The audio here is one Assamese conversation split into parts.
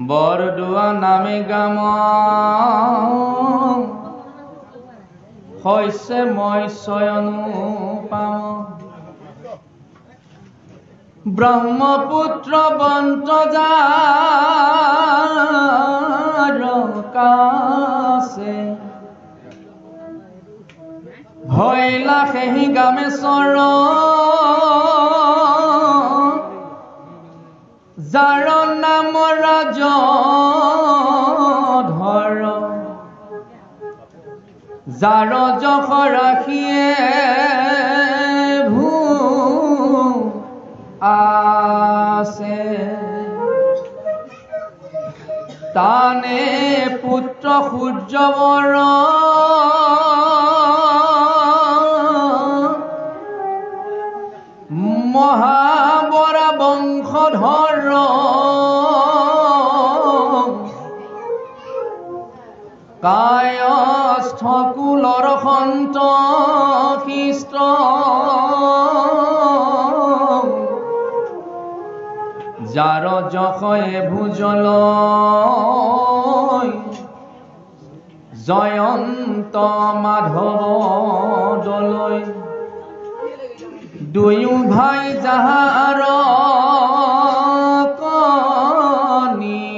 বৰদোৱা নামে গাম হৈছে মই চয়নো পাম ব্ৰহ্মপুত্ৰ বন্তজাৰ কাছে ভৈলা সেহি গামেশ্বৰ যাৰ নাম ৰাজ ধৰ যাৰ যশ ৰাখিয়ে ভূ আছে তানে পুত্ৰ সূৰ্যবৰ মহাবৰা বংশধৰ কায়স্থ কুলৰ সন্ত খ্ৰীষ্ট যাৰ যশয়ে ভুজল জয়ন্ত মাধৱ দলৈ দুয়ো ভাই যাহাৰ কনিষ্ঠ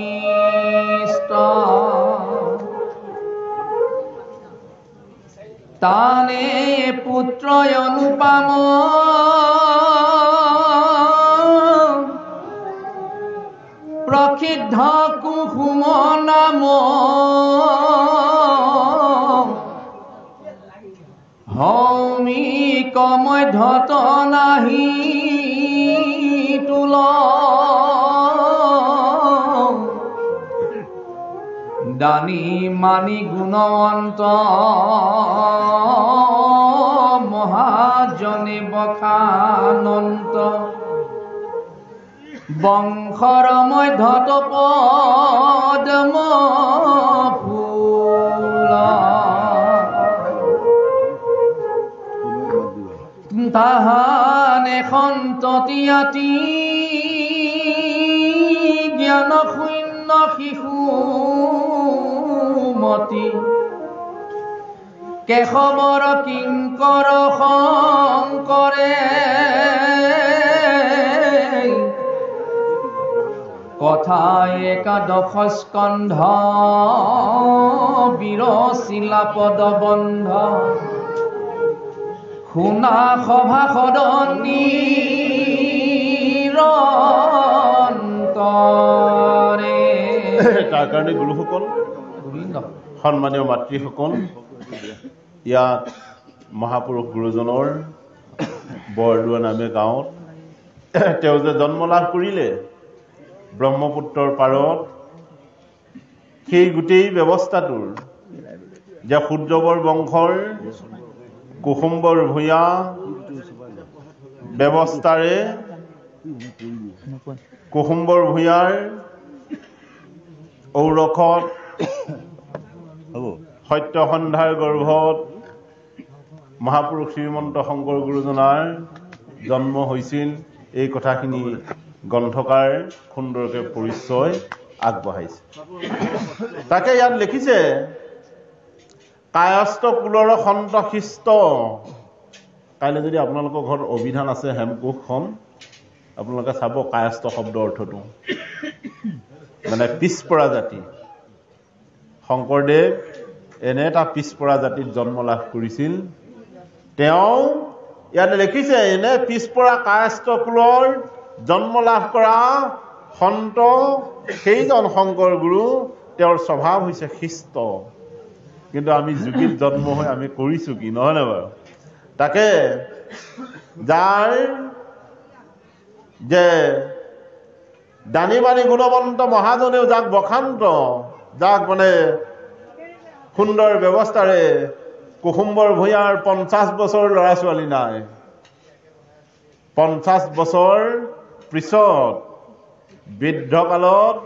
তানে পুত্ৰ অনুপম প্ৰসিদ্ধ কুসুম নাম ভৌমিক মধ্যত নাহি তুল দানী মানি গুণৱন্ত মহাজনে বখানন্ত বংশৰ মধ্যত পদ্ম ফুল তাহানে সন্ততিয়াতি জ্ঞান শূন্য শিশুমতি কেশৱৰ কিংকৰ শংকৰে কথা একাদশ স্কন্ধ বিৰচিলা পদবন্ধ শুনা সভা সদনীৰে তাৰ কাৰণে গুৰুসকল সন্মানীয় মাতৃসকল ইয়াত মহাপুৰুষ গুৰুজনৰ বৰদোৱা নামে গাঁৱত তেওঁ যে জন্ম লাভ কৰিলে ব্ৰহ্মপুত্ৰৰ পাৰত সেই গোটেই ব্যৱস্থাটোৰ যে সূৰ্যবৰ বংশৰ কুসুম্বৰ ভূঞা ব্যৱস্থাৰে কুসুম্বৰ ভূঞাৰ ঔৰখত সত্যসন্ধাৰ গৰ্ভত মহাপুৰুষ শ্ৰীমন্ত শংকৰ গুৰুজনাৰ জন্ম হৈছিল এই কথাখিনি গ্ৰন্থকাৰ সুন্দৰকৈ পৰিচয় আগবঢ়াইছে তাকে ইয়াত লিখিছে কায়স্থ কুলৰ সন্ত খ্ৰীষ্ট কাইলৈ যদি আপোনালোকৰ ঘৰত অভিধান আছে হেমকোষখন আপোনালোকে চাব কায়স্থ শব্দৰ অৰ্থটো মানে পিছপৰা জাতি শংকৰদেৱ এনে এটা পিছপৰা জাতিত জন্ম লাভ কৰিছিল তেওঁ ইয়াত লিখিছে এনে পিছপৰা কায়স্থ কুলৰ জন্ম লাভ কৰা সন্ত সেইজন শংকৰ গুৰু তেওঁৰ স্বভাৱ হৈছে খ্ৰীষ্ট কিন্তু আমি যোগীত জন্ম হৈ আমি কৰিছো কি, নহয় নে বাৰু? তাকে যাৰ যে দানী বানী গুণৱন্ত মহাজনেও যাক বখান্ত, যাক মানে সুন্দৰ ব্যৱস্থাৰে কুসুম্বৰ ভূঞাৰ 50 বছৰ ল'ৰা ছোৱালী নাই, 50 বছৰ পিছত বৃদ্ধকালত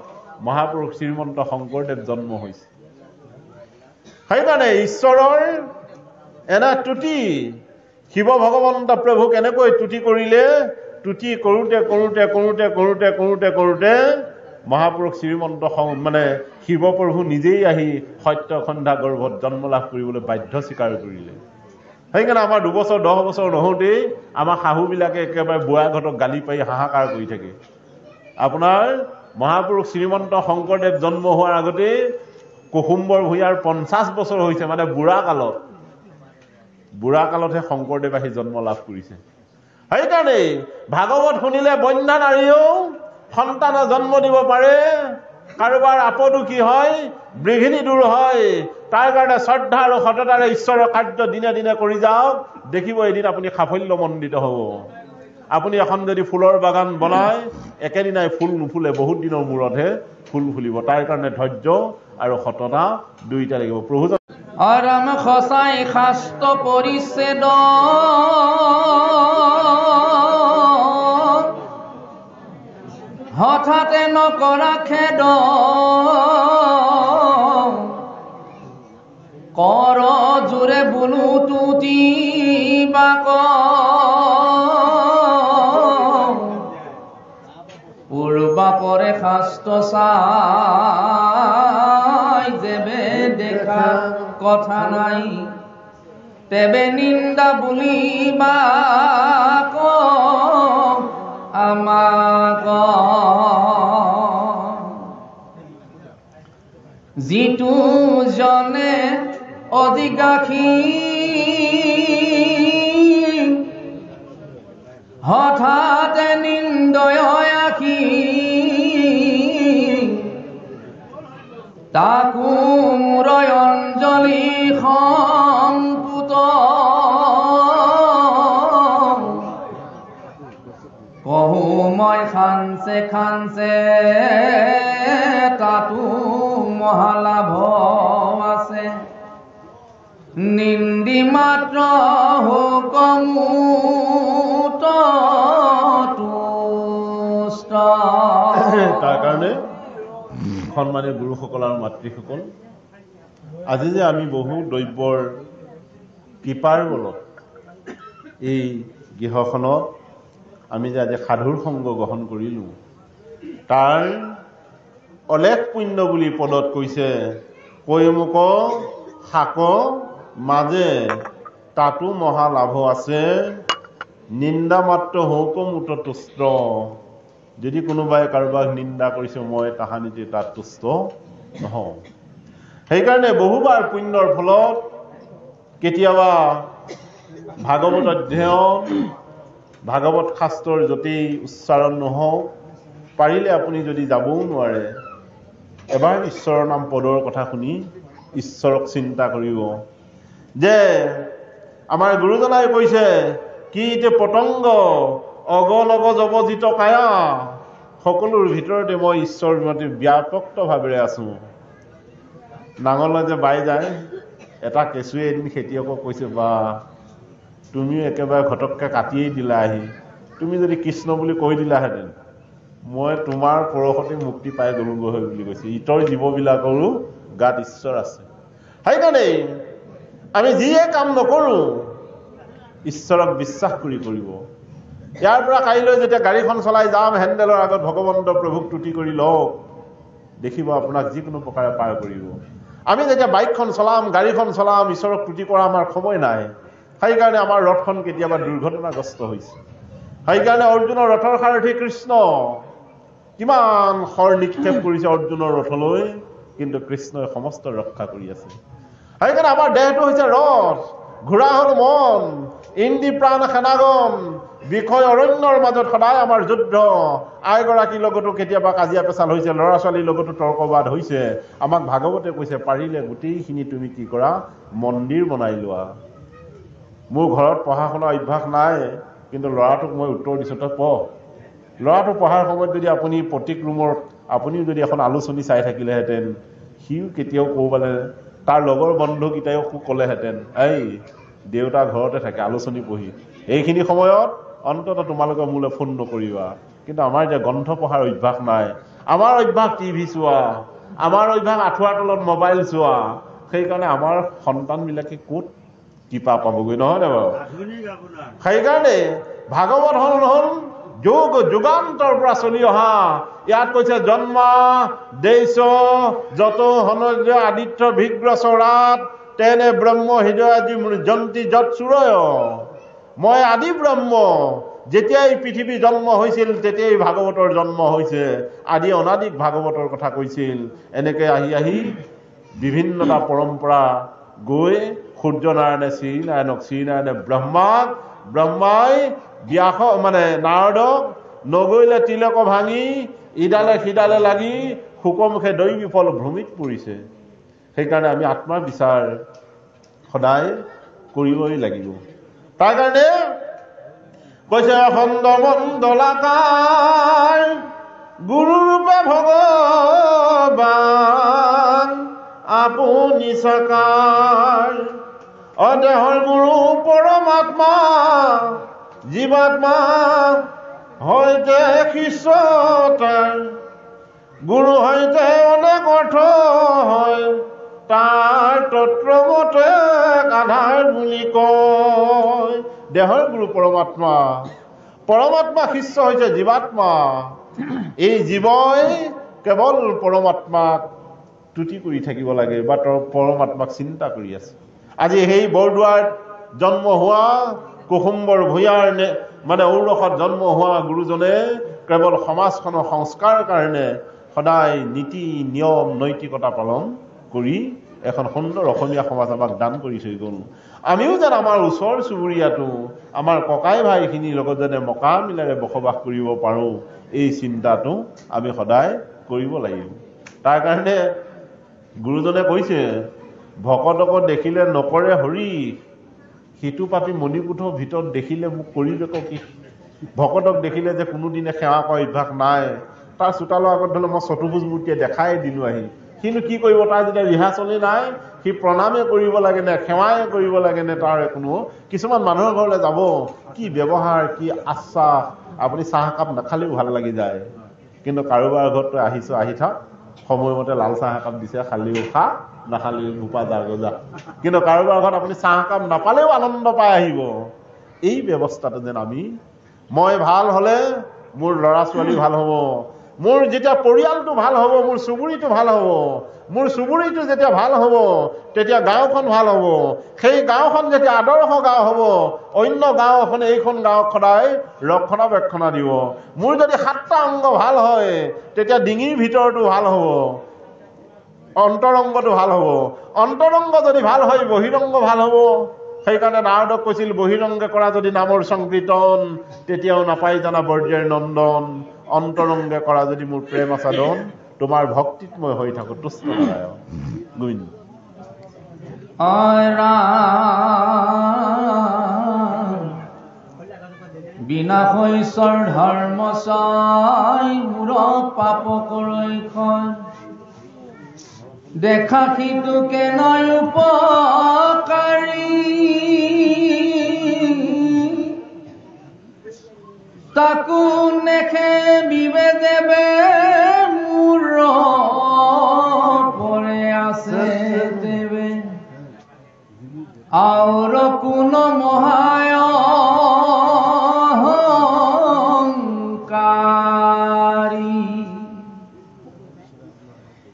মহাপুৰুষ শ্ৰীমন্ত শংকৰদেৱ জন্ম হৈছে। সেইকাৰণে ঈশ্বৰৰ এনে তুতি শিৱ ভগৱন্ত প্ৰভু কেনেকৈ তুতি কৰিলে, তুতি কৰোঁতে কৰোঁতে কৰোঁতে কৰোঁতে কৰোঁতে কৰোঁতে মহাপুৰুষ শ্ৰীমন্ত মানে শিৱপ্ৰভু নিজেই আহি সত্য সন্ধ্যা গৰ্ভত জন্ম লাভ কৰিবলৈ বাধ্য স্বীকাৰ কৰিলে। সেইকাৰণে আমাৰ 2 বছৰ 10 বছৰ নহওঁতেই আমাৰ শাহুবিলাকে একেবাৰে বুঢ়া ঘৰক গালি পাৰি হাহাকাৰ কৰি থাকে। আপোনাৰ মহাপুৰুষ শ্ৰীমন্ত শংকৰদেৱ জন্ম হোৱাৰ আগতে কুসুম্বৰ ভূঞাৰ 50 বছৰ হৈছে, মানে বুঢ়া কালতহে শংকৰদেৱ আহি জন্ম লাভ কৰিছে। সেইকাৰণে ভাগৱত শুনিলে বন্যা নাৰীয়েও সন্তানৰ জন্ম দিব পাৰে, কাৰোবাৰ আপদো কি হয়, বিঘিনি দূৰ হয়। তাৰ কাৰণে শ্ৰদ্ধা আৰু সততাৰে ঈশ্বৰৰ কাৰ্য দিনে দিনে কৰি যাওক, দেখিব এদিন আপুনি সাফল্যমণ্ডিত হ'ব। আপুনি এখন যদি ফুলৰ বাগান বনায়, একেদিনাই ফুল নুফুলে, বহুত দিনৰ মূৰতহে ফুল ফুলিব। তাৰ কাৰণে ধৈৰ্য আৰু সততা দুইটা লাগিব। প্ৰভু অৰম সঁচাই শাস্ত্ৰ পৰিচ্ছেদ হঠাতে নকৰা খেদ কৰ জোৰে বোলো তুতি বাক পূৰ্বা পৰে শাস্ত্ৰ চাই যেবে দেখা কথা নাই তেবে নিন্দা বুলিবা আমাক যিটো জনে অধিকাশী হঠাতে নিন্দয় আখি তাকো মোৰ অঞ্জলি সম্পুত কহো মই খানছে খানছে তাতো মহালাভ আছে নিন্দি মাত্ৰ হুকমুত তুষ্ট। তাৰ কাৰণে সন্মানীয় গুৰুসকল আৰু মাতৃসকল, আজি যে আমি বহু দ্ৰব্যৰ কৃপাৰ বলত এই গৃহখনত আমি যে আজি সাধুৰ সংগ গ্ৰহণ কৰিলোঁ, তাৰ অলেখ পুণ্য বুলি পদত কৈছে, কৈমুক শাক মাজে তাতো মহালাভ আছে নিন্দা মাত্ৰ হুকমুত তুষ্ট। যদি কোনোবাই কাৰোবাক নিন্দা কৰিছে, মই তাহানিতে তাত তুষ্ট নহওঁ। সেইকাৰণে বহুবাৰ পুণ্যৰ ফলত কেতিয়াবা ভাগৱত অধ্যয়ন, ভাগৱত শাস্ত্ৰৰ য'তেই উচ্চাৰণ নহওক, পাৰিলে আপুনি যদি যাবও নোৱাৰে, এবাৰ ঈশ্বৰৰ নাম পদৰ কথা শুনি ঈশ্বৰক চিন্তা কৰিব যে আমাৰ গুৰুজনাই কৈছে, কীট পতংগ অগলগ জৱজিত কায়া, সকলোৰ ভিতৰতে মই ঈশ্বৰ ব্যাপক্ত ভাৱেৰে আছো। নাঙলে যে বাই যায়, এটা কেঁচুৱে এদিন খেতিয়কক কৈছে, বা তুমিও একেবাৰে ঘটককে কাটিয়েই দিলা আহি, তুমি যদি কৃষ্ণ বুলি কৈ দিলাহেঁতেন মই তোমাৰ পৰশতে মুক্তি পাই গলোগৈ বুলি কৈছে। ইতৰ জীৱবিলাকৰো গাত ঈশ্বৰ আছে। সেইকাৰণে আমি যিয়ে কাম নকৰোঁ ঈশ্বৰক বিশ্বাস কৰি কৰিব। ইয়াৰ পৰা কাইলৈ যেতিয়া গাড়ীখন চলাই যাম, হেণ্ডেলৰ আগত ভগৱন্ত প্ৰভুক তুতি কৰি লওক, দেখিব আপোনাক যিকোনো প্ৰকাৰে পাৰ কৰিব। আমি যেতিয়া বাইকখন চলাম, গাড়ীখন চলাম, ঈশ্বৰক তুতি কৰা আমাৰ সময় নাই। সেইকাৰণে আমাৰ ৰথখন কেতিয়াবা দুৰ্ঘটনাগ্ৰস্ত হৈছে। সেইকাৰণে অৰ্জুনৰ ৰথৰ সাৰথি কৃষ্ণ, কিমান শৰ নিক্ষেপ কৰিছে অৰ্জুনৰ ৰথলৈ, কিন্তু কৃষ্ণই সমস্ত ৰক্ষা কৰি আছে। সেইকাৰণে আমাৰ দেহটো হৈছে ৰথ, ঘোঁৰা হ'ল মন, ইন্দ্ৰী প্ৰাণ সেনাগন, বিষয় অৰণ্যৰ মাজত সদায় আমাৰ যুদ্ধ। আইগৰাকীৰ লগতো কেতিয়াবা কাজিয়া পেচাল হৈছে, ল'ৰা ছোৱালীৰ লগতো তৰ্কবাদ হৈছে। আমাক ভাগৱতে কৈছে পাৰিলে গোটেইখিনি তুমি কি কৰা, মন্দিৰ বনাই লোৱা। মোৰ ঘৰত পঢ়া শুনা অভ্যাস নাই, কিন্তু ল'ৰাটোক মই উত্তৰ দিছোঁ তই পঢ়। ল'ৰাটো পঢ়াৰ সময়ত যদি আপুনি প্ৰত্যেক ৰুমত আপুনিও যদি এখন আলোচনী চাই থাকিলেহেঁতেন, সিও কেতিয়াও ক'বালে তাৰ লগৰ বন্ধুকেইটাইও ক'লেহেঁতেন এই দেউতা ঘৰতে থাকে আলোচনী পঢ়ি, এইখিনি সময়ত অন্ততঃ তোমালোকে মোলৈ ফোন নকৰিবা। কিন্তু আমাৰ এতিয়া গ্ৰন্থ পঢ়াৰ অভ্যাস নাই, আমাৰ অভ্যাস টিভি চোৱা, আমাৰ অভ্যাস আঁঠুৱাৰ তলত মোবাইল চোৱা। সেইকাৰণে আমাৰ সন্তানবিলাকে ক'ত কৃপা পাবগৈ, নহয় নে বাৰু? সেইকাৰণে ভাগৱত হ'ল যুগ যুগান্তৰ পৰা চলি অহা। ইয়াত কৈছে জন্মা দেশ যত হনজ আদিত্য ভিগ্ৰ চৰাত তেনে ব্ৰহ্ম হৃদয় জন্তি যত চুৰয়। মই আদি ব্ৰহ্ম। যেতিয়াই পৃথিৱী জন্ম হৈছিল তেতিয়াই ভাগৱতৰ জন্ম হৈছে। আদি অনাদিক ভাগৱতৰ কথা কৈছিল। এনেকে আহি আহি বিভিন্নটা পৰম্পৰা গৈ সূৰ্যনাৰায়ণে শ্ৰীনাৰায়ণক, শ্ৰীনাৰায়ণে ব্ৰহ্মাক, ব্ৰহ্মাই ব্যাস মানে নাৰদক নগৈলে তিলক ভাঙি ইডালে সিডালে লাগি শুকমুখে দৈবী ফল ভ্ৰমিত পৰিছে। সেইকাৰণে আমি আত্মাৰ বিচাৰ সদায় কৰিবই লাগিব। তাৰ কাৰণে কৈছে অখণ্ড মণ্ডলাকাৰ গুৰুৰূপে ভগৱান আপুনি সাকাৰ। অদেহৰ গুৰু পৰমাত্মা জীৱাত্মা হয়তে শিষ্যতাৰ। গুৰু হয়তে অনেক অৰ্থ হয়, তাৰ তত্ত্বমতে আধাৰ বুলি কয়। দেহৰ গুৰু পৰমাত্মা, পৰমাত্মা শিষ্য হৈছে জীৱাত্মা। এই জীৱই কেৱল পৰমাত্মাক তুতি কৰি থাকিব লাগে বা পৰমাত্মাক চিন্তা কৰি আছে। আজি সেই বৰদোৱাৰত জন্ম হোৱা কুসুম্বৰ ভূঞাৰ মানে ঔৰসত জন্ম হোৱা গুৰুজনে কেৱল সমাজখনৰ সংস্কাৰৰ কাৰণে সদায় নীতি নিয়ম নৈতিকতা পালন কৰি এখন সুন্দৰ অসমীয়া সমাজ আমাক দান কৰি থৈ গ'ল। আমিও যেন আমাৰ ওচৰ চুবুৰীয়াটো আমাৰ ককাই ভাইখিনিৰ লগত যেনে মকামিলেৰে বসবাস কৰিব পাৰোঁ, এই চিন্তাটো আমি সদায় কৰিব লাগিব। তাৰ কাৰণে গুৰুজনে কৈছে ভকতক দেখিলে নকৰে হৰি, সিটো পাপি মণিকূঠৰ ভিতৰত দেখিলে মোক কৰিবে কি। ভকতক দেখিলে যে কোনোদিনে সেৱা কৰা অভ্যাস নাই, তাৰ চোতালৰ আগত ধৰিলে মই চতুৰ্ভুজ মূৰ্তিয়ে দেখাই দিলোঁ আহি। কিন্তু কি কৰিব, তাৰ যেতিয়া ৰিহাৰ্চলি নাই, সি প্ৰণামে কৰিব লাগে নে সেৱাই কৰিব লাগে নে তাৰ কোনো। কিছুমান মানুহৰ ঘৰলৈ যাব, কি ব্যৱহাৰ কি আশ্বাস, আপুনি চাহ একাপ নাখালেও ভাল লাগি যায়। কিন্তু কাৰোবাৰ ঘৰত তই আহিছ আহি থাক, সময়মতে লাল চাহ একাপ দিছে, খালিও খা নাখালিও ভোপা যা গজা। কিন্তু কাৰোবাৰ ঘৰত আপুনি চাহ একাপ নাপালেও আনন্দ পাই আহিব। এই ব্যৱস্থাটো যেন মই ভাল হলে মোৰ ল'ৰা ছোৱালী ভাল হ'ব, মোৰ যেতিয়া পৰিয়ালটো ভাল হ'ব, মোৰ চুবুৰীটো ভাল হ'ব, মোৰ চুবুৰীটো যেতিয়া ভাল হ'ব তেতিয়া গাঁওখন ভাল হ'ব। সেই গাঁওখন যেতিয়া আদৰ্শ গাঁও হ'ব, অন্য গাঁও এখনে এইখন গাঁৱক সদায় ৰক্ষণাবেক্ষণা দিব। মোৰ যদি 7টা অংগ ভাল হয় তেতিয়া ডিঙিৰ ভিতৰটো ভাল হ'ব, অন্তৰংগটো ভাল হ'ব। অন্তৰংগ যদি ভাল হয় বহিৰংগ ভাল হ'ব। সেইকাৰণে নাৰদক কৈছিল বহিৰংগে কৰা যদি নামৰ সংকীৰ্তন, তেতিয়াও নাপাই জানা বৰ্জেৰ নন্দন। অন্তৰংগে কৰা যদি মোৰ প্ৰেম আসাদন, তোমাৰ ভক্তিত মই হৈ থাকো তুষ্ট নাৰায়ণ। গোবিন্দ বিনাশৈশ্বৰ ধৰ্ম চাই মূৰ পাপ কৰৈখন, দেখা সিটোকে নয় উপকাৰী, তাকো নেখে বিবে দেবে মূৰ পৰে আছে দেবে। আউৰ কোন মহায়ঙ্কাৰী,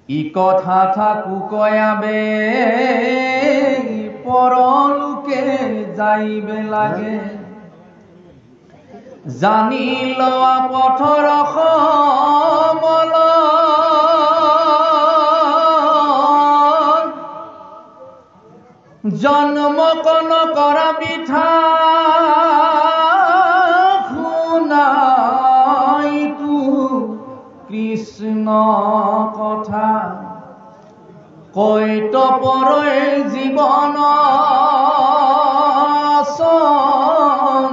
ই কথা থাকু কয়াবে পৰলোকে যাইবে লাগে। জানি লোৱা পথৰ সমল, জন্ম কোন কৰা বিঠা শুনাইতো কৃষ্ণ কথা কৈত পৰৈ জীৱন চঞ্চল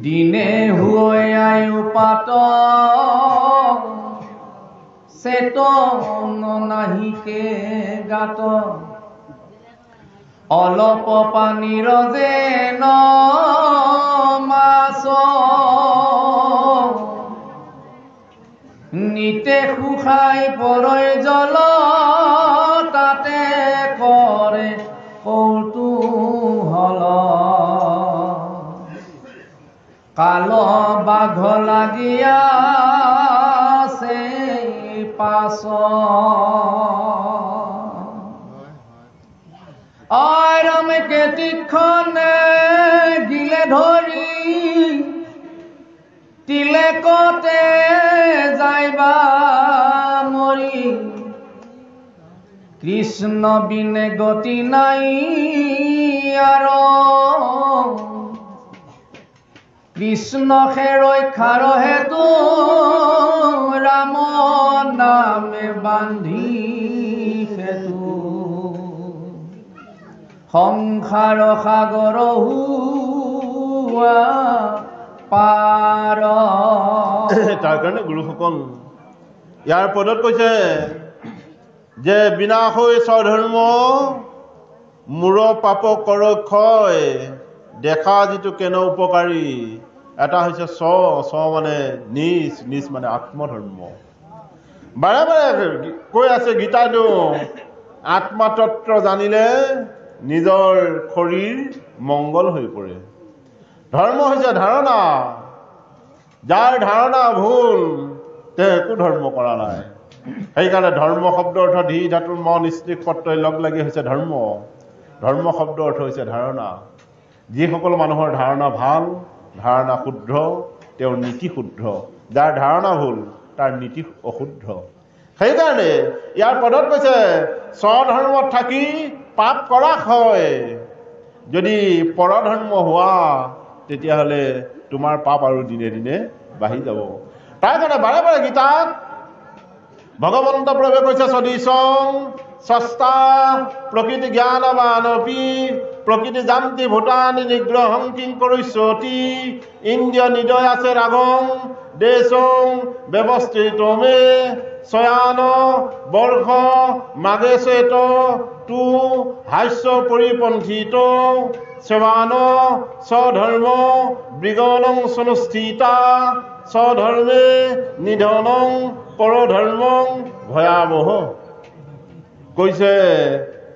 দিনে হৈ আয়ু পাত চেতন নাহিকে গাত অলপ পানীৰ যেন মাছ নিতে শুকাই পৰৈ জল তাতে কৰে কৌতূহল কাল বাঘ লাগিয়া আছে পাছ আৰাম কেতিখনে গিলে ধৰি তিলেকতে যাইবা মৰি কৃষ্ণ বিনে গতি নাই আৰু কৃষ্ণ ৰক্ষাৰ হেতু ৰাম নামে বান্ধি হেতু সংসাৰ সাগৰ হুৱা পাৰ তাৰ কাৰণে গুৰুসকল ইয়াৰ পদত কৈছে যে বিনাশ হৈ স্বধৰ্ম মূৰ পাপ কৰ ক্ষয় দেখা যিটো কেন উপকাৰী এটা হৈছে স্ব মানে নিজ মানে আত্মধৰ্ম বাৰে বাৰে কৈ আছে গীতাটো আত্মতত্ত্ব জানিলে নিজৰ শৰীৰ মংগল হৈ পৰে ধৰ্ম হৈছে ধাৰণা যাৰ ধাৰণা ভুল তেওঁ একো ধৰ্ম কৰা নাই সেইকাৰণে ধৰ্ম শব্দ অৰ্থ ধি ধাতুৰ ম নিশ্চিত পত্ৰই লগ লাগি হৈছে ধৰ্ম শব্দ অৰ্থ হৈছে ধাৰণা যিসকল মানুহৰ ধাৰণা ভাল ধাৰণা শুদ্ধ তেওঁৰ নীতি শুদ্ধ যাৰ ধাৰণা ভুল তাৰ নীতি অশুদ্ধ সেইকাৰণে ইয়াৰ পদত কৈছে স্বধৰ্মত থাকি পাপ কৰা হয় যদি পৰধৰ্ম হোৱা তেতিয়াহ'লে তোমাৰ পাপ আৰু দিনে দিনে বাঢ়ি যাব তাৰ কাৰণে বাৰে বাৰে গীতাত ভগৱন্ত প্ৰভে কৈছে সদৃশং সস্তা প্ৰকৃতি জ্ঞানৱানপি প্ৰকৃতি জান্তি ভূতানি নিগ্ৰহং কিং কৰিষ্যতি ইন্দ্ৰিয় নিদয় আছে ৰাগং দেশং ব্যৱস্থিত মে শয়ান বৰ্ষ মাগে শ্বেত তু হাস্য পৰিপন্থিত সেৱান স্বধৰ্ম মৃগনং সনুষ্ঠিতা স্বধৰ্মে নিধনং পৰধৰ্মং ভয়াৱহ কৈছে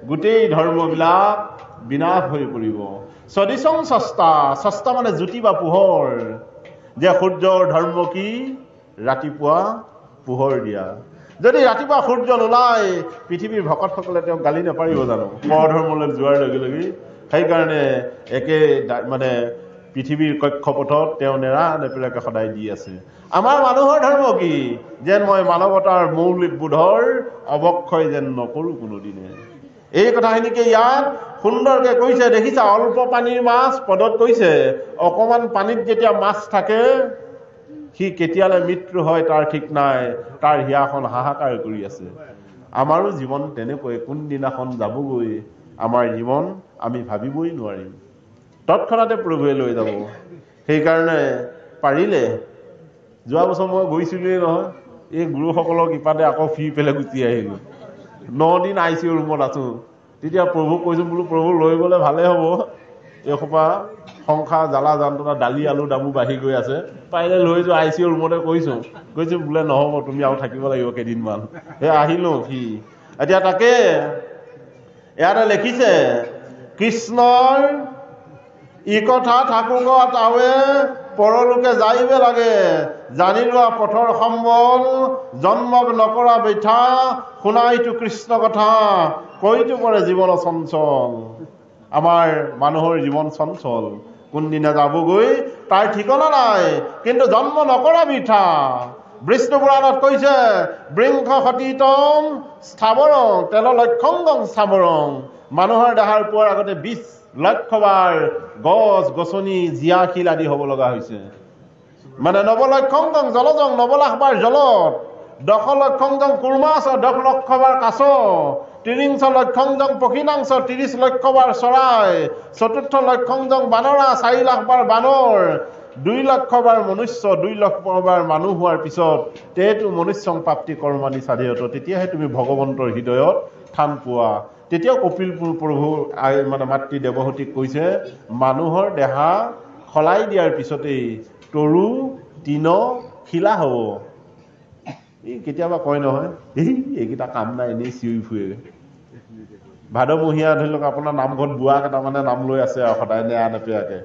গোটেই ধৰ্মবিলাক বিনাশ হৈ পৰিব সদৃশং সস্তা মানে জ্যোতি বা পোহৰ যে সূৰ্যৰ ধৰ্ম কি ৰাতিপুৱা পোহৰ দিয়া যদি ৰাতিপুৱা সূৰ্য নোলায় পৃথিৱীৰ ভকতসকলে তেওঁক গালি নাপাৰিব জানো পৰধৰ্মলৈ যোৱাৰ লগে লগে সেইকাৰণে একে মানে পৃথিৱীৰ কক্ষপথত তেওঁ নেপেৰাকে সদায় দি আছে আমাৰ মানুহৰ ধৰ্ম কি যেন মই মানৱতাৰ মৌলিক বোধৰ অৱক্ষয় যেন নকৰোঁ কোনোদিনে এই কথাখিনিকে ইয়াত সুন্দৰকে কৈছে দেখিছা অল্প পানীৰ মাছ পদত কৈছে অকমান পানীত যেতিয়া মাছ থাকে সি কেতিয়ালৈ মৃত্যু হয় তাৰ ঠিক নাই তাৰ হিয়াখন হাহাকাৰ কৰি আছে আমাৰো জীৱন তেনেকৈ কোনদিনাখন যাবগৈ আমাৰ জীৱন আমি ভাবিবই নোৱাৰিম তৎক্ষণাতে প্ৰভুৱে লৈ যাব সেইকাৰণে পাৰিলে যোৱা বছৰ মই গৈছিলোঁৱেই নহয় এই গুৰুসকলক ইপাতে আকৌ ফি পেলাই গুচি আহিলোঁ 9 দিন ICU ৰুমত আছোঁ তেতিয়া প্ৰভুক কৈছোঁ বোলো প্ৰভু লৈ গ'লে ভালে হ'ব এসোপা সংসাৰ জ্বালা যন্ত্ৰণা দালি আলু দামো বাঢ়ি গৈ আছে পাৰিলে লৈ যোৱা ICU ৰুমতে কৈছোঁ বোলে নহ'ব তুমি আৰু থাকিব লাগিব কেইদিনমান সেই আহিলোঁ সি এতিয়া তাকে ইয়াতে লিখিছে কৃষ্ণৰ ই কথা থাকুকত আৱে পৰলোকে যাইবে লাগে জানি লোৱা পথৰ সম্বল জন্মক নকৰা বৃথা শুনাইতো কৃষ্ণ কথা কৈতো পৰে জীৱন চঞ্চল আমাৰ মানুহৰ জীৱন চঞ্চল কোনদিনা যাবগৈ তাৰ ঠিকনা নাই কিন্তু জন্ম নকৰা বৃথা বিষ্ণু পুৰাণত কৈছে বৃংশ সতীতম স্থাৱৰং তেল লক্ষংগং স্থাৱৰং মানুহৰ দেহাৰ পোৱাৰ আগতে 20 লক্ষবাৰ গছ গছনি জিয়াশিল আদি হ'ব লগা হৈছে মানে নৱলক্ষংগং জলজং নৱলাখবাৰ জলত 10 লক্ষংগং কুৰ্মাছ 10 লক্ষবাৰ কাছ 30 লক্ষংগং পক্ষীনাংশ 30 লক্ষবাৰ চৰাই 4 লক্ষংগং বানৰা 4 লাখবাৰ বানৰ 2 লক্ষবাৰ মনুষ্য 2 লক্ষবাৰ মানুহ হোৱাৰ পিছত তেটো মনুষ্যং প্ৰাপ্তি কৰ্মানি সাধিয়ত তেতিয়াহে তুমি ভগৱন্তৰ হৃদয়ত স্থান পোৱা তেতিয়া কপিল প্ৰভু মানে মাতৃ দেৱহতীক কৈছে মানুহৰ দেহা খলাই দিয়াৰ পিছতেই তৰু তিন খিলা হ'ব এই কেতিয়াবা কয় নহয় এইকেইটা কাম নাই এনেই চিঞৰি ফুৰে ভাদমহীয়া ধৰি লওক আপোনাৰ নামঘৰত বুঢ়া কেইটামানে নাম লৈ আছে আৰু সদায় নেৰা নেপেৰাকে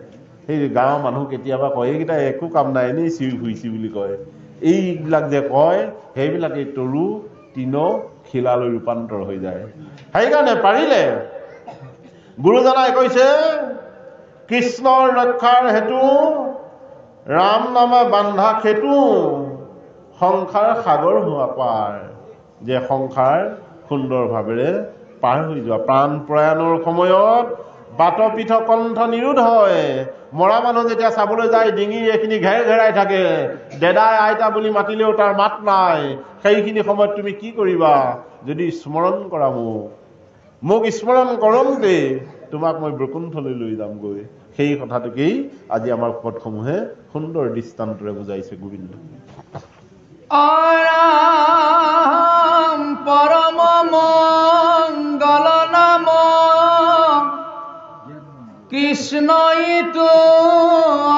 সেই গাঁৱৰ মানুহ কেতিয়াবা কয় এইকেইটা একো কাম নাই এনেই চিঞৰি ফুৰিছি বুলি কয় এইবিলাক যে কয় সেইবিলাক এই তৰু তিন খিলালৈ ৰূপান্তৰ হৈ যায় সেইকাৰণে পাৰিলে গুৰুজনাই কৈছে কৃষ্ণৰ ৰক্ষাৰ হেতু ৰাম নামে বান্ধা খেতু সংসাৰ সাগৰ হোৱা পাৰ যে সংসাৰ সুন্দৰ ভাৱেৰে পাৰ হৈ যোৱা প্ৰাণ প্ৰয়াণৰ সময়ত বাটপীঠ কণ্ঠ নিৰোধ হয় মৰা মানুহ যেতিয়া চাবলৈ যায় ডিঙিৰ এইখিনি ঘেৰ ঘেৰাই থাকে দেদাই আইতা বুলি মাতিলেও তাৰ মাত নাই সেইখিনি সময়ত তুমি কি কৰিবা যদি স্মৰণ কৰা মোক স্মৰণ কৰোঁতে তোমাক মই বৈকুণ্ঠলৈ লৈ যামগৈ সেই কথাটোকেই আজি আমাৰ পদসমূহে সুন্দৰ দৃষ্টান্তৰে বুজাইছে গোবিন্দ আৰাম পৰম মংগল নাম কৃষ্ণ ইটো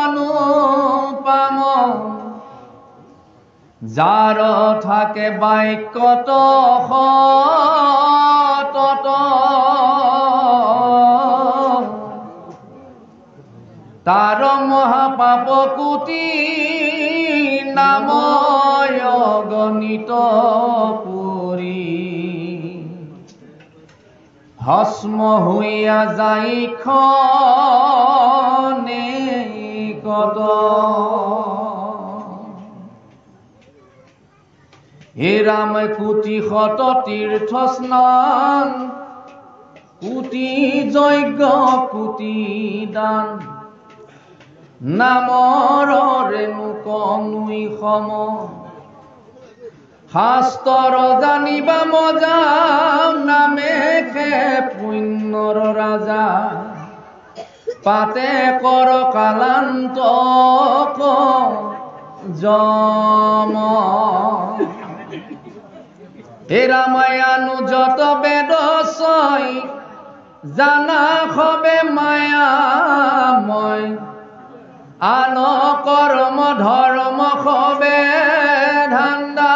অনুপম যাৰ থাকে বাক্যত সতত তাৰ মহাপাপ কোটি নাময় গণিত পুৰী ভস্ম হইয়া যাই ক্ষণে কত হে ৰাম কোটি শত তীৰ্থ স্নান কোটি যজ্ঞ কোটি দান নামৰ ৰেণুক নুই সম শাস্ত্ৰৰ জানিবা মজা নামে খে পুণ্যৰ ৰাজা পাতে কৰ কালান্তক জম হে ৰামায়ণ যত বেদ ছয় জানা সবে মায়াময় আন কৰ্ম ধৰ্ম সবে ধান্দা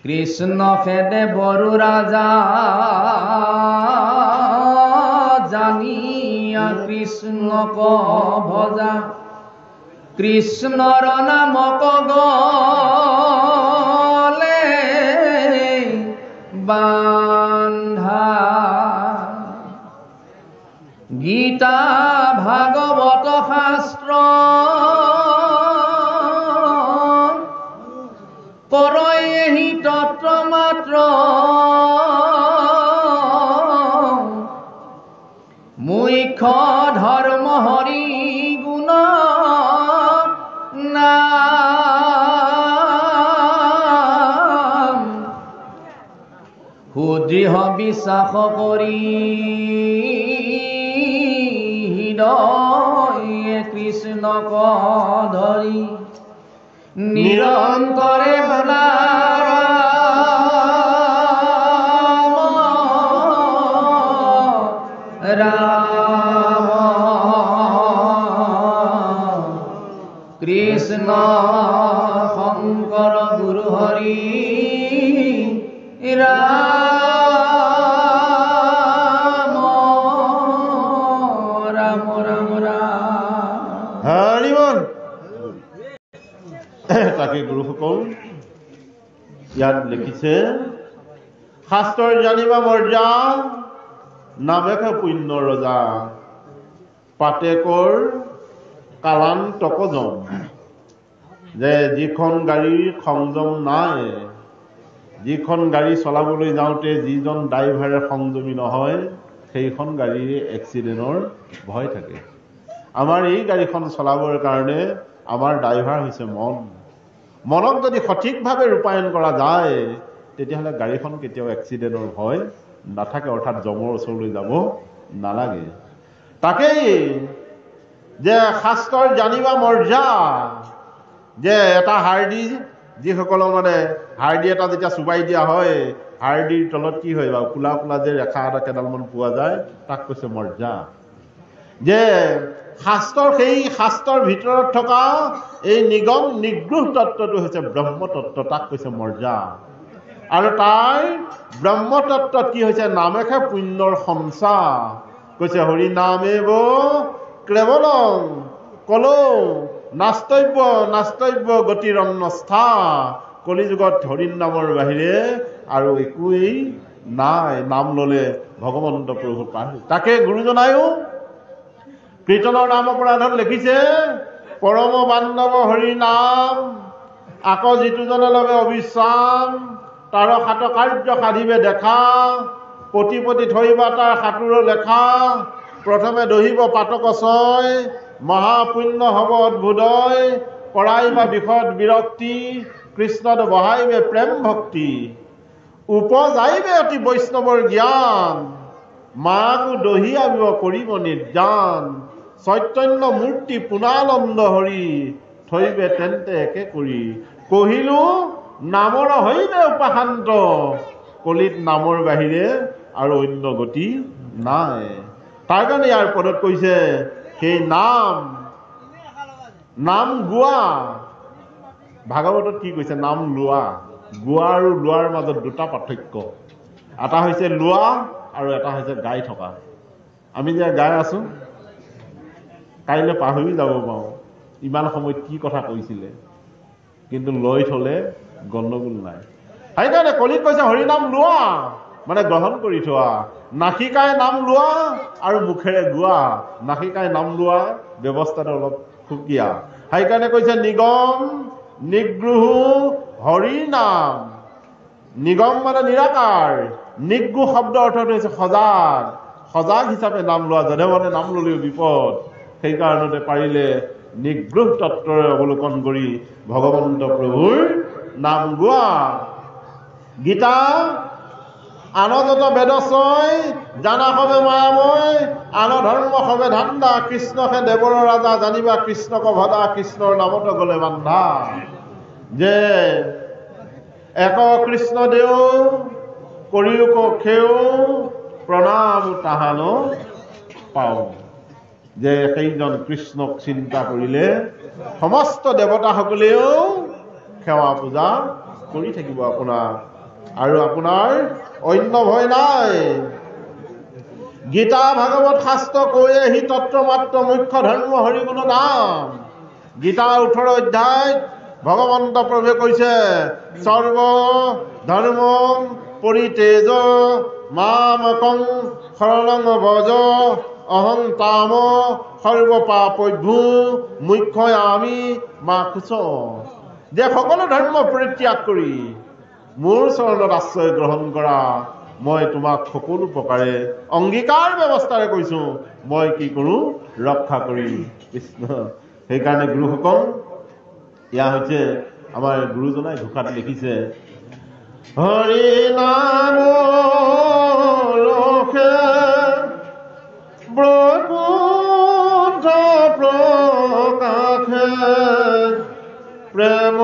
কৃষ্ণ খেদে বড়ো ৰাজা জানিয়া কৃষ্ণক ভজা কৃষ্ণৰ নামক গলে বান্ধা গীতা ভাগৱত শাস্ত্ৰ কৰয়েহি তত্ত্ব মাত্ৰ মুখ্য ধৰ্ম হৰি গুণ নাম সুদৃঢ় বিশ্বাস কৰি কৃষ্ণক ধৰি নিৰন্তৰে বোলা ৰাম কৃষ্ণ শংকৰ গুৰু হৰি ৰাম ৰাম ৰাম ৰাম হৰি বল তাকে গুৰুসকল ইয়াত লিখিছে শাস্ত্ৰৰ জানিবা মৰ্যা নামেকে পুণ্য ৰজা পাতেকৰ কালান্তক জম যে যিখন গাড়ীৰ সংযম নাই, যিখন গাড়ী চলাবলৈ যাওঁতে যিজন ড্ৰাইভাৰে সংযমী নহয়, সেইখন গাড়ীৰ এক্সিডেণ্টৰ ভয় থাকে। আমাৰ এই গাড়ীখন চলাবৰ কাৰণে আমাৰ ড্ৰাইভাৰ হৈছে মন। মনক যদি সঠিকভাৱে ৰূপায়ণ কৰা যায়, তেতিয়াহ'লে গাড়ীখন কেতিয়াও এক্সিডেণ্টৰ ভয় নাথাকে, অৰ্থাৎ যমৰ ওচৰলৈ যাব নালাগে। তাকেই যে শাস্ত্ৰৰ জানিবা মৰ্যা, যে এটা হাৰ্ডি যিসকলৰ মানে হাৰ্ডি এটা যেতিয়া চুবাই দিয়া হয়, হাৰ্ডিৰ তলত কি হয় বাৰু, কোলা কোলা যে ৰেখা এটা কেইডালমান পোৱা যায়, তাক কৈছে মৰ্যা। যে শাস্ত্ৰৰ সেই শাস্ত্ৰৰ ভিতৰত থকা এই নিগম নিগ্ৰহ তত্ত্বটো হৈছে ব্ৰহ্মতত্ত্ব, তাক কৈছে মৰ্যা। আৰু তাৰ ব্ৰহ্মতত্ত্বত কি হৈছে, নামেহে পুণ্যৰ সঞ্চা। কৈছে হৰি নামেব কেৱলং কলৌ নাস্তব্য নাস্তব্য গতিৰ অন্যস্থা। কলিযুগত হৰিৰ নামৰ বাহিৰে আৰু একোৱেই নাই, নাম ললে ভগৱন্ত প্ৰভু পায়। তাকে গুৰুজনায়ো কীৰ্তনৰ নাম অপৰাধত লিখিছে, পৰম বান্ধৱ হৰি নাম আকৌ যিটোজনে লগে অবিশ্ৰাম, তাৰ সাত কাৰ্য সাধিবে দেখা, পতি পতি থৈবা তাৰ সাঁতোৰ লেখা, প্ৰথমে দহিব পাতক ছয়, মহাপুণ্য হব অদ্ভুদয়, পৰাইবা বিষদ বিৰক্তি, কৃষ্ণত বহাইবে প্ৰেম ভক্তি, উপজাইবে অতি বৈষ্ণৱৰ জ্ঞান, মাকো দহি আবিব কৰিব নিৰ্যান, চৈতন্য মূৰ্তি পুনানন্দ হৰি, থৈবে তেন্তে একে কৰি, কহিলো নামৰ হৈবে উপাসান্ত, কলিত নামৰ বাহিৰে আৰু অন্য গতি নাই। তাৰ কাৰণে ইয়াৰ পদত কৈছে, সেই নাম গোৱা। ভাগৱতত কি কৈছে, নাম লোৱা। গোৱা আৰু লোৱাৰ মাজত দুটা পাৰ্থক্য, এটা হৈছে লোৱা আৰু এটা হৈছে গাই থকা। আমি যে গাই আছো, কাইলৈ পাহৰি যাব পাৰোঁ ইমান সময়ত কি কথা কৈছিলে, কিন্তু লৈ থলে গণ্ডগোল নাই। সেইকাৰণে কলিত কৈছে হৰি নাম লোৱা, মানে গ্ৰহণ কৰি থোৱা। নাসিকাই নাম লোৱা আৰু মুখেৰে গোৱা। নাসিকাই নাম লোৱা ব্যৱস্থাটো অলপ সুকীয়া। সেইকাৰণে কৈছে নিগম নিগ্ৰহ হৰি নাম। নিগম মানে নিৰাকাৰ, নিগ্ৰহ শব্দ অৰ্থটো হৈছে সজাগ। সজাগ হিচাপে নাম লোৱা, যধে মধে নাম ললেও বিপদ। সেইকাৰণতে পাৰিলে নিগ্ৰহ তত্ত্বৰে অৱলোকন কৰি ভগৱন্ত প্ৰভুৰ নাম গোৱা। গীতা আনযত বেদচয়, জানা সবে মায়াময়, আন ধৰ্ম সবে ধান্দা, কৃষ্ণহে দেৱৰ ৰাজা, জানিবা কৃষ্ণক ভদা, কৃষ্ণৰ নামত গলে বান্ধা। যে এক কৃষ্ণ দেও কৰিওক খেও, প্ৰণাম তাহান পাওঁ। যে সেইজন কৃষ্ণক চিন্তা কৰিলে সমস্ত দেৱতাসকলেও সেৱা পূজা কৰি থাকিব আপোনাৰ, আৰু আপোনাৰ অন্য ভয় নাই। গীতা ভাগৱত শাস্ত্ৰ কৈয়ে সি তত্ত্ব মাত্ৰ মুখ্য ধৰ্ম হৰিগুণ নাম। গীতা 18 অধ্যায় ভগৱন্ত প্ৰভুৱে কৈছে, সৰ্ব ধৰ্ম পৰিতেজ মামকং শৰণং ভজ, অহং তাম সৰ্ব পাপভ্যো মুখ্যয়ামি মা খুচ। যে সকলো ধৰ্ম পৰিত্যাগ কৰি মোৰ চৰণত আশ্ৰয় গ্ৰহণ কৰা, মই তোমাক সকলো প্ৰকাৰে অংগীকাৰ ব্যৱস্থাৰে কৈছো, মই কি কৰো ৰক্ষা কৰিম। কৃষ্ণ। সেইকাৰণে গুৰুসকল, এয়া হৈছে আমাৰ গুৰুজনাই ঘোষাত লিখিছে, হৰি নাম ৰখে ব্ৰকুণ্ঠ প্ৰকাশে, প্ৰেম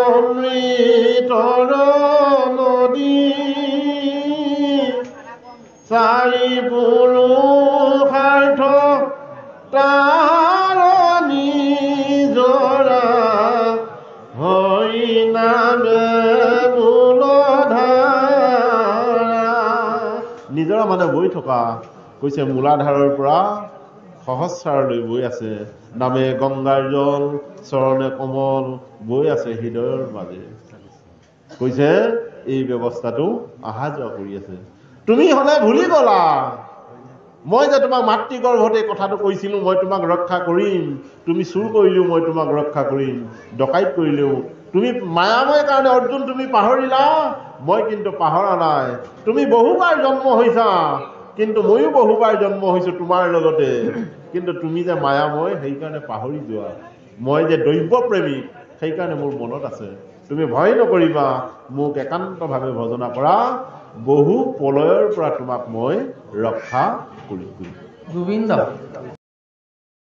অমৃতৰ নদী, চাৰি পুৰুষাৰ্থ তাৰ নিজৰা, হৰি নামে মূলধাৰা। নিজৰা মানে বৈ থকা, কৈছে মূলাধাৰৰ পৰা সহস্ৰাৰলৈ বৈ আছে। নামে গংগাৰ জল, চৰণে কমল, বৈ আছে হৃদয়ৰ মাজে। কৈছে এই ব্যৱস্থাটো অহা যোৱা কৰি আছে। তুমি হলে ভুলি গলা, মই যে তোমাক মাতৃগৰ্ভতে কথাটো কৈছিলো মই তোমাক ৰক্ষা কৰিম, তুমি চুৰ কৰিলেও মই তোমাক ৰক্ষা কৰিম, ডকাইত কৰিলেও তুমি মায়াময় কাৰণে অৰ্জুন তুমি পাহৰিলা, মই কিন্তু পাহৰা নাই। তুমি বহুবাৰ জন্ম হৈছা, কিন্তু ময়ো বহুবাৰ জন্ম হৈছো তোমাৰ লগতে, কিন্তু তুমি যে মায়াময় সেইকাৰণে পাহৰি যোৱা। মই যে দৈৱ প্ৰেমিক সেইকাৰণে মোৰ মনত আছে। তুমি ভয় নকৰিবা, মোক একান্তভাৱে ভজনা কৰা, বহু প্ৰলয়ৰ পৰা তোমাক মই ৰক্ষা কৰিম। গোবিন্দ